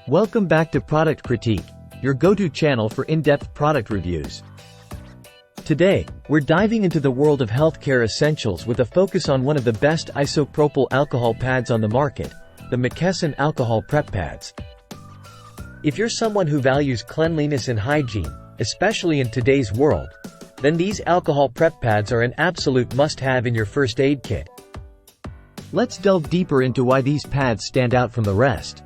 Welcome back to Product Critique, your go-to channel for in-depth product reviews. Today, we're diving into the world of healthcare essentials with a focus on one of the best isopropyl alcohol pads on the market, the McKesson Alcohol Prep Pads. If you're someone who values cleanliness and hygiene, especially in today's world, then these alcohol prep pads are an absolute must-have in your first aid kit. Let's delve deeper into why these pads stand out from the rest.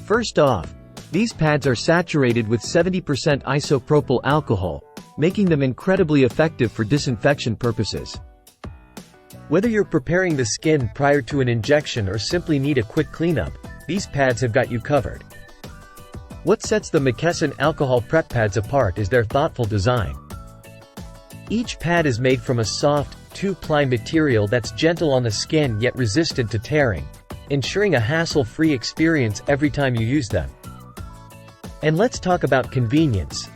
First off, these pads are saturated with 70% isopropyl alcohol, making them incredibly effective for disinfection purposes. Whether you're preparing the skin prior to an injection or simply need a quick cleanup, these pads have got you covered. What sets the McKesson Alcohol Prep Pads apart is their thoughtful design. Each pad is made from a soft, two-ply material that's gentle on the skin yet resistant to tearing, ensuring a hassle-free experience every time you use them. And let's talk about convenience.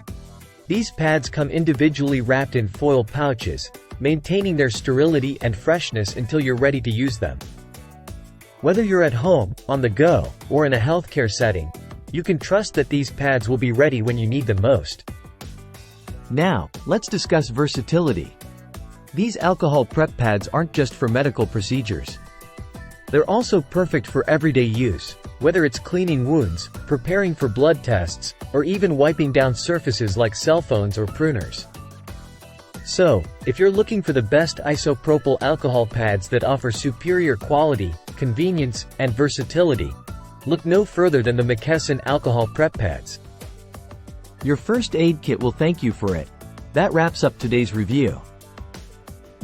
These pads come individually wrapped in foil pouches, maintaining their sterility and freshness until you're ready to use them. Whether you're at home, on the go, or in a healthcare setting, you can trust that these pads will be ready when you need them most. Now, let's discuss versatility. These alcohol prep pads aren't just for medical procedures. They're also perfect for everyday use, whether it's cleaning wounds, preparing for blood tests, or even wiping down surfaces like cell phones or pruners. So, if you're looking for the best isopropyl alcohol pads that offer superior quality, convenience, and versatility, look no further than the McKesson Alcohol Prep Pads. Your first aid kit will thank you for it. That wraps up today's review.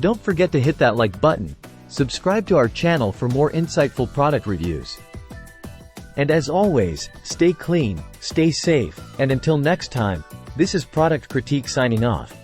Don't forget to hit that like button, subscribe to our channel for more insightful product reviews. And as always, stay clean, stay safe, and until next time, this is Product Critique signing off.